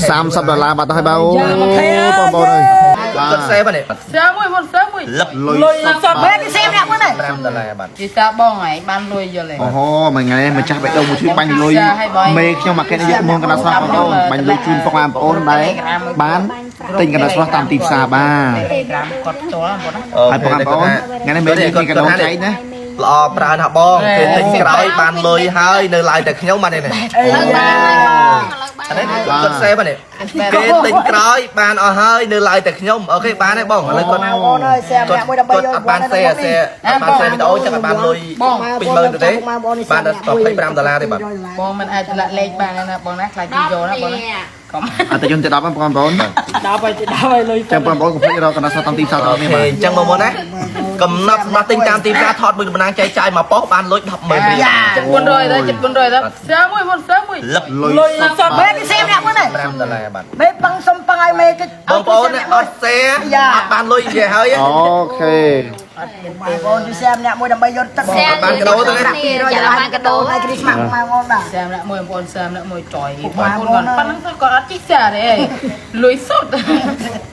$30បាត់ហើយបងប្អូនអើយគាត់សេបនេះ សេមួយមុនសេមួយ លឹក លុយសត បែបសេម្នាក់មួយនេះ$5បាត់ គេតាបងហើយបានលុយយល់ទេ អូហូមួយថ្ងៃម្ចាស់បេះដូងមួយជឿបាញ់លុយមេខ្ញុំមកគេយកមកកណ្ដាស់ស្រស់បងប្អូនបាញ់លុយជូនបងប្អូនដែរបានទិញកណ្ដាស់ស្រស់តាមទីផ្សារបាន គាត់ផ្ទាល់បងណា ហើយបងប្អូនថ្ងៃនេះមេគាត់កណ្ដោចែកណា ល្អប្រើណាបងគេទិញក្រោយបានលុយហើយនៅឡើយតែខ្ញុំបាននេះអានេះគាត់សេបនេះគេទិញក្រោយបានអស់ហើយនៅឡើយតែខ្ញុំអូខេបានហើយបងឥឡូវគាត់ អូនអើយសេម្នាក់មួយដើម្បីយក អត់បានសេបានសេវីដេអូចឹងអត់បានលុយ20000ទៅទេបានតែ$25ទេបាទ បងមិនអាចតម្លាក់លេខបានណាបងណាខ្លាចទីយកណាបងណាកុំ អត់តែខ្ញុំទៅ10បងប្អូន ដល់ហើយលុយ ចាំបងប្អូនកុំភ្លេចរកកណ្ដាស់ស្រស់តាមទីផ្សារតនេះ អូ បាទ ខេអញ្ចឹងមកមុនណាកំណត់សម្រាប់ទិញតាមទីផ្សារថតមួយតំណាងចែកចាយមកប៉ុសបានលុយ100000រៀល $400ទៅ$400ទៅសេមួយមុនសេមួយ លឹក លុយសត បែបសេម្នាក់មួយនេះ $5បាទ បែបប៉ឹងសុំប៉ឹងឲ្យមេគេ បងប្អូនអត់សេអត់បានលុយនិយាយហើយ អូខេ បងប្អូនពីសេម្នាក់មួយដើម្បីយកទឹក បានកដោទៅណា 200បានកដោឲ្យគ្រីស្មាស់មកបងបាទ សេម្នាក់មួយបងប្អូនសេម្នាក់មួយចយបងប្អូនគាត់ប៉ណ្ណឹងគាត់អត់ជីសាទេលុយសុទ្ធ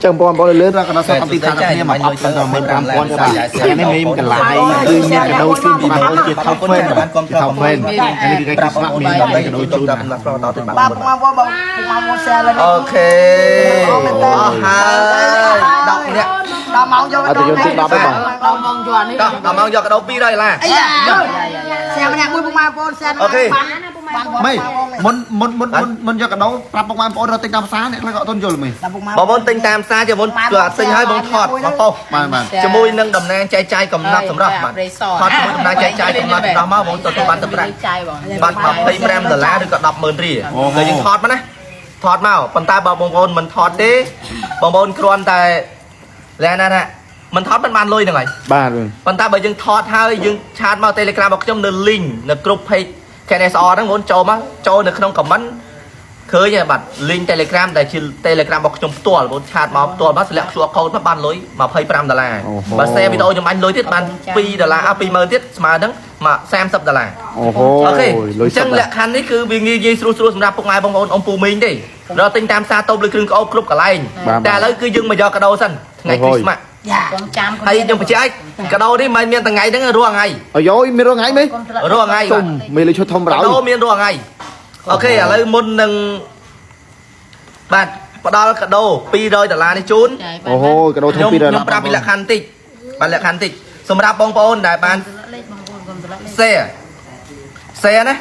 ចាំបងប្អូនលឿនរកកណ្ដាស់ស្រស់តាមទីផ្សារតនេះមកអត់ទៅដល់15,000ទៅបាទថ្ងៃនេះមេមកន្លាយគឺមានកណ្ដោជូនបងប្អូនជាថោកហ្វេនបាទជាថោកហ្វេននេះគឺគេស្មាក់មានដើម្បីកណ្ដោជូន តាមណាស់ប្រតទៅបាទ បាទបងប្អូនបងសេឡើយ អូខេអស់ហើយ10នាក់ ដល់ម៉ោងយក អត់ទៅយកទី10ទេបង ដល់ម៉ោងយន់នេះ ដល់មកយកកដោ200ដុល្លារ អាយ៉ាសេម្នាក់មួយបងប្អូនសេម្នាក់ អូខេ មិនមុនយកកដោប្រាប់បងប្អូនរកទិញតាមផ្សារអ្នកខ្លះក៏អត់ទាន់យល់មិន បងប្អូនទិញតាមផ្សារជាមុនគឺអត់ទិញហើយបងថតមកប៉ុស បាទ ជាមួយនឹងតំណាងចែកចាយកំណត់សម្រាប់បាទថតជាមួយតំណាងចែកចាយកំណត់សម្រាប់មកបងទទួលបានទឹកប្រាក់ ចាយបង បាទ$25ដុល្លារឬក៏100000រៀលហើយយើងថតមកណាថតមកប៉ុន្តែបើបងប្អូនមិនថតទេបងប្អូនគ្រាន់តែលះណាមិនថតមិនបានលុយហ្នឹងហើយ បាទ ប៉ុន្តែបើយើងថតហើយយើងឆាតមក Telegram របស់ខ្ញុំនៅ link នៅគ្រប់ page KNSR ហ្នឹងបងចូលមកចូលនៅក្នុង comment ឃើញហើយបាទ link Telegram ដែលជា Telegram របស់ខ្ញុំផ្ទាល់បងឆាតមកផ្ទាល់មកស្លាក QR code មកបានលុយ$25ដុល្លារបើ share វីដេអូខ្ញុំបាញ់លុយទៀតបាន$2ដុល្លារ20000ទៀតស្មើហ្នឹងមក$30ដុល្លារ អូហូ អូខេ លុយ អញ្ចឹងលក្ខខណ្ឌនេះគឺវាងាយស្រួលសម្រាប់ពុកម៉ែបងប្អូនអ៊ំពូមីងទេរកទិញតាមផ្សារតូបលើគ្រឿងក្អោបគ្រប់កន្លែងតែឥឡូវគឺយើងមកយកកាដូសិនថ្ងៃគ្រីស្មាស់ បងចាំ ហើយខ្ញុំបញ្ជាក់កាដូនេះមិនមានថ្ងៃហ្នឹងរាល់ថ្ងៃ អាយយមានរងថ្ងៃមេ រាល់ថ្ងៃ ជុំមានលុយឈុតធំប្រោយ កាដូមានរាល់ថ្ងៃអូខេឥឡូវមុននឹងបាទផ្ដល់កាដូ$200ដុល្លារនេះជូន អូហូកដោធំ200ដុល្លារ ខ្ញុំប្រាប់ពីលក្ខខណ្ឌតិចបាទលក្ខខណ្ឌតិចសម្រាប់បងប្អូនដែលបាន share ណា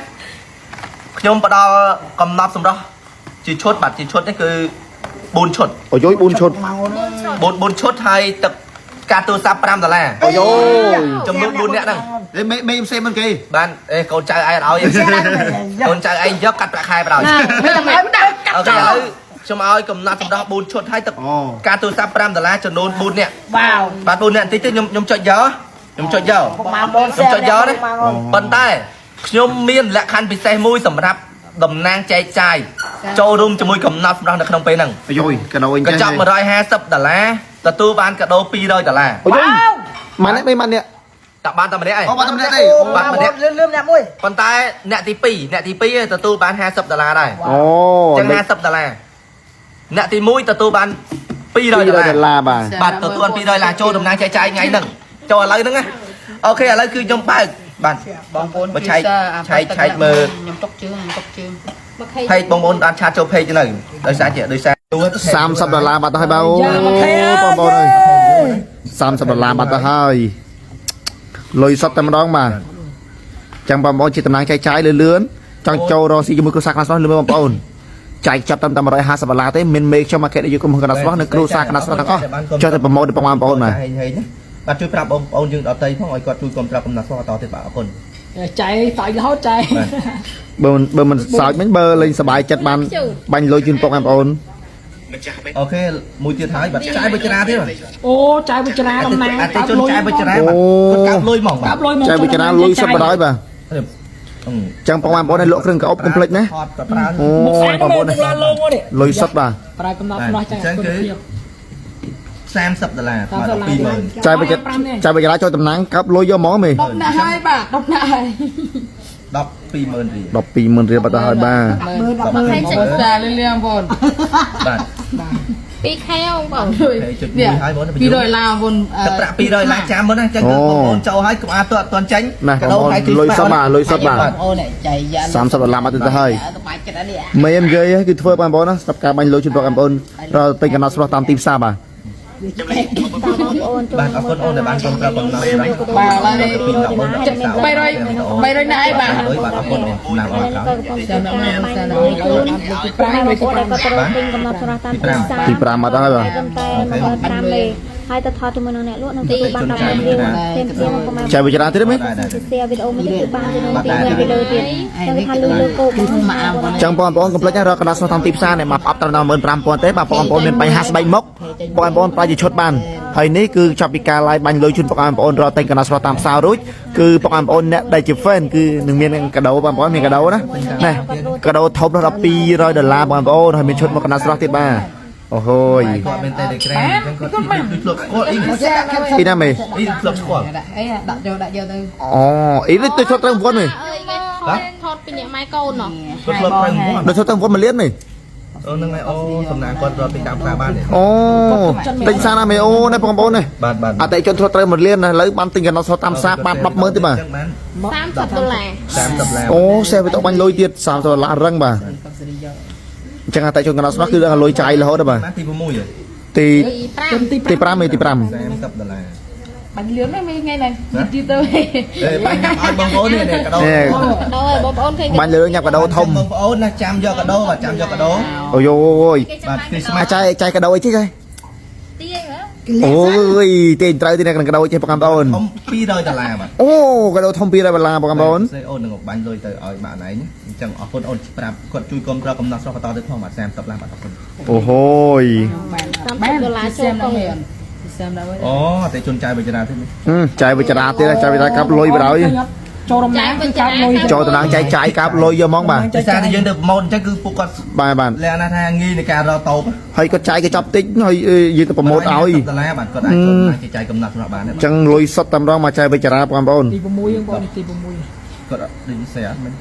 ខ្ញុំផ្ដល់កំណត់សម្រាប់ជាឈុតបាទជាឈុតនេះគឺ4ឈុត អូយ4ឈុត 4ឈុតហើយទឹកការទូរស័ព្ទ$5ដុល្លារ អូយ ចំនួន4នាក់ហ្នឹង មេខ្ញុំសេមិនគេ បានអេកូនចៅឯងអត់ឲ្យកូនចៅឯងយកកាត់ប្រាក់ខែបណ្ដោយ មិនតែមិនដាក់ អូខេឥឡូវខ្ញុំឲ្យកំណត់សម្រាប់4ឈុតហើយទឹកការទូរស័ព្ទ$5ដុល្លារចំនួន4នាក់ បាទ បាទ4នាក់បន្តិចទៅខ្ញុំចុចយកខ្ញុំចុចយក បងប្អូន ខ្ញុំចុចយកណាប៉ុន្តែខ្ញុំមានលក្ខខណ្ឌពិសេសមួយសម្រាប់តំណាងចែកចាយចូលរួមជាមួយកំណត់សម្រាប់នៅក្នុងពេលហ្នឹង អាយយកដោអញ កញ្ចប់$150ដុល្លារទទួលបានកាដូ$200ដុល្លារ អូយម៉ាននេះមិនម៉ាននេះ តាបានតែម្នាក់ឯង អូបានតែម្នាក់ទេ បាទម្នាក់ លឿនអ្នកមួយ ប៉ុន្តែអ្នកទី2ទទួលបាន$50ដុល្លារដែរ អូ ចឹង$50ដុល្លារអ្នកទី1ទទួលបាន$200ដុល្លារ $200បាទ បាទទទួលបាន$200ដុល្លារចូលតំណាងចែកចាយថ្ងៃហ្នឹងចូលឥឡូវហ្នឹងណាអូខេឥឡូវគឺខ្ញុំបើកបាទ បងប្អូន ឆែកមើល ខ្ញុំទុកជើងផេកបងប្អូនបានឆាតចូលផេកទៅនៅដោយសារ$30ដុល្លារបាត់ទៅហើយបងប្អូនអើយ$30ដុល្លារបាត់ទៅហើយលុយសុទ្ធតែម្ដងបាទចាំបងប្អូនជាតំណាងចែកចាយលឿនចង់ចូលរកស៊ីជាមួយគ្រួសារខ្លះស្នោះលឿនបងប្អូនចែកចាប់តាម$150ដុល្លារទេមិនមេខ្ញុំមកគេយកក្រុមហ៊ុនខ្លះស្នោះនៅគ្រួសារខ្លះស្នោះទាំងអស់ចុះតែប្រម៉ូទទៅបងប្អូនបាទ បាទជួយប្រាប់បងប្អូនយើងដទៃផងឲ្យគាត់ជួយគ្រប់ត្រាប់កំណត់ស្គាល់តទៀតបាទអរគុណ ចៃសើចរហូតចៃ បើមិនសើចមិញបើលេងសប្បាយចិត្តបានបាញ់លុយជូនពុកបងប្អូន អូខេមួយទៀតហើយបាទចាយបិចរាទៀត អូចៃវិចារតំណាង អតិជនចាយបិចរាបាទគាត់កាប់លុយហ្មងបាទ ចែកវិចារណាលុយសុទ្ធបណ្ដោយបាទចឹងបងប្អូនឲ្យលក់គ្រឿងកោបកុំភ្លេចណា ថតប្រើ អូបងប្អូនលុយសុទ្ធបាទ ប្រើកំណត់ផ្លោះចឹង គឺ$30ដុល្លារបាទ20000 ចែកវិចារណាចូលតំណាងកាប់លុយយកហ្មងមេ 10នាក់ហើយបាទ10នាក់ហើយ 120000 រៀល 120000រៀលបាត់ទៅហើយបាទ ให้ศึกษาเรื่องบน បាទ ปีแค่องบน จุด1ហើយបង ពីរយឡាបន តែប្រាក់200ឡាចាំមុនណាចឹងគឺបងប្អូនចូលហើយកុំអាតអត់ទាន់ចាញ់ ណាបងប្អូនលុយសុទ្ធបាទលុយសុទ្ធបាទ អូនចៃយ៉ា 30ដុល្លារបាត់ទៅហើយ ទៅបាច់ចិត្តអី មេemនិយាយគឺធ្វើបងប្អូនណាស្រាប់ការបាញ់លុយជូនបងប្អូនរកទិញកណ្ដោស្រស់តាមទីផ្សារបាទ បាទអរគុណអូនដែលបានចូលប្រាប់បងណាស់ហើយ បាទឡើយ 300 300ណាអីបាទ បាទអរគុណអូនណាស់អរគុណ ចាំដល់មកចាំដល់មក 5មួយគាត់ក៏ត្រូវទិញកំណត់ស្រស់តាមទីផ្សារ ទី5បាត់ទៅហើយបាទ តែ5លេហើយទៅថតជាមួយនឹងអ្នកលក់នៅទីបាន10រៀលthêmជាងប្រហែល ចែកវិចារទៀតទេមេ share វីដេអូមួយទៀតគឺបានទៅនៅទីមួយវីដេអូទៀតចឹងថាលឺលើគោកមក ចឹងបងប្អូនកុំភ្លេចណារកកណ្ដោស្រស់តាមទីផ្សារនេះមកផ្អាប់ត្រឹមដល់15000ទេបាទបងប្អូនមានបញ្ហាស្បែកមុខបងប្អូនប្រាជាឈុតបានហើយនេះគឺចាប់ពីការ live បាញ់លុយជូនបងប្អូនរកទិញកណ្ដោស្រស់តាមផ្សាររួចគឺបងប្អូនអ្នកដែលជា fan គឺនឹងមានកាដូបងប្អូនមានកាដូណានេះកាដូធំដល់200ដុល្លារបងប្អូនហើយមានឈុតមកកណ្ដោស្រស់ទៀតបាទអូហូយ គាត់មាន Telegram អញ្ចឹងគាត់ធ្លាប់ស្គាល់អ៊ី ពីណាមេ អ៊ីធ្លាប់ស្គាល់ អីដាក់យកទៅ អូអ៊ីនេះទៅឈុតត្រឹមគាត់មេ ថតពីអ្នកម៉ែកូនណោះ គាត់ធ្លាប់ប្រឹងគាត់ ដល់ឈុតត្រឹមគាត់1លានមេ អូហ្នឹងហើយអូសំណាងគាត់រត់ពីតាមផ្សារបានទេ អូទិញសារណាមេអូនេះបងប្អូននេះ បាទបាទ អតិជនធ្លាប់ត្រូវ1លានណាឥឡូវបានទិញកណ្ដោស្រស់តាមផ្សារបាន100000ទេបាទ ចឹងបាន 30ដុល្លារ 30ឡាន អូសេវីតបាញ់លុយទៀត30ដុល្លាររឹងបាទអញ្ចឹងអតិជនកណ្ដោស្រស់គឺដល់លុយចាយរហូតបាទ បានទី6ហ៎ ទី 5 ទី5ឯទី5 30ដុល្លារ បាញ់លឿនហ្នឹងមានថ្ងៃហ្នឹងទៀតទៅ បាញ់ញ៉ាំឲ្យបងប្អូននេះកាដូ នេះ ដល់ហើយបងប្អូនឃើញ បាញ់លឿនញ៉ាំកណ្ដោធំ បងប្អូនណាចាំយកកាដូបាទចាំយកកាដូ អូយអូយ បាទគ្រីស្មា អា ស ចាយកណ្ដោអីចេះ ទៀងហ៎ អូយទេត្រូវទីនេះកណ្ដោចេះបងប្អូន ធំ200ដុល្លារបាទ អូកណ្ដោធំ200ដុល្លារបងប្អូន ស្អីអូននឹងបាញ់លុយទៅឲ្យម៉ាក់ណៃអញ្ចឹងអរគុណអូនប្រាប់គាត់ជួយគ្រប់គ្រងកំណត់ស្រស់បន្តទៅផងបាទ30ឡានបាទអរគុណ អូហូយ 30ដុល្លារចូលកូន30ដល់វិញ អូតែជន់ចាយវិចារណាទេ ចាយវិចារទៀតចាយវិចារកាប់លុយបណ្ដោយ ចូលរំណាំគឺកាប់លុយ ចូលតំណងចាយចាយកាប់លុយយកហ្មងបាទ ភាសាដែលយើងទៅប្រម៉ូទអញ្ចឹងគឺពួកគាត់ បាទបាទ លក្ខណៈថាងាយនៃការរកតូប ហើយគាត់ចាយកញ្ចប់តិចហើយយើងទៅប្រម៉ូទឲ្យ ដុល្លារបាទគាត់អាចចូលចាយចាយកំណត់សម្រាប់បានដែរ អញ្ចឹងលុយសុទ្ធតែម្ដងមកចាយវិចារបងប្អូន ទី6យើងបងទី6 គាត់អត់ដូចផ្សេងអត់មិន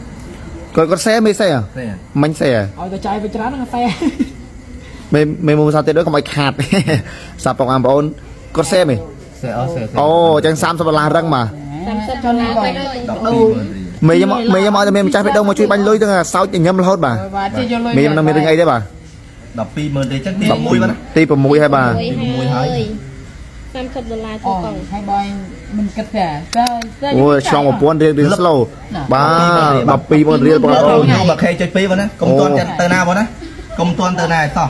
គាត់សេមិនសេ ផ្សេង មិនសេ ឲ្យតែចាយវិច្រានហ្នឹងតែ មេមួយសាទៀតដូចកុំឲ្យខាត សាប់បងប្អូនគាត់សេមិន ផ្សេងអូផ្សេង អូអញ្ចឹង30ដុល្លាររឹងមក 30ដុល្លារទៅ 120,000 មេខ្ញុំឲ្យតែមេម្ចាស់បេះដូងមកជួយបាញ់លុយទាំងសោចញញឹមរហូតបាទ បាទជិះយកលុយ មេមិនមានរឿងអីទេបាទ 120,000ទេអញ្ចឹងទី6បាទ ទី6ហើយបាទ 6ហើយ 30ដុល្លារចូល អូ កូន ហើយបងមិនគិតទេតែ អូយឆ្លង1000រៀល slow បាទ120,000រៀលបងប្អូន យកមកខេចុច2បងណាកុំទាន់ទៅណាបងណាកុំទាន់ទៅណាតោះ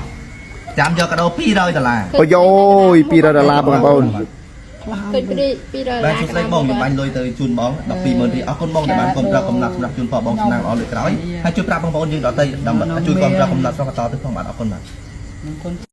ចាំយកកាដូ200ដុល្លារ អូយ200ដុល្លារបងប្អូន ឃើញពី200ដុល្ បាទ លារ ជួយស្ដីបងខ្ញុំបាញ់លុយទៅជូនបង120,000រៀលអរគុណបងដែលបានគ្រប់គ្រងកំណត់សម្រាប់ជូនបងស្នាមអស់លើកក្រោយហើយជួយប្រាប់បងប្អូនយើងដទៃដើម្បីជួយគ្រប់គ្រងកំណត់ស្រុកបន្តទៅផងបាទអរគុណបាទ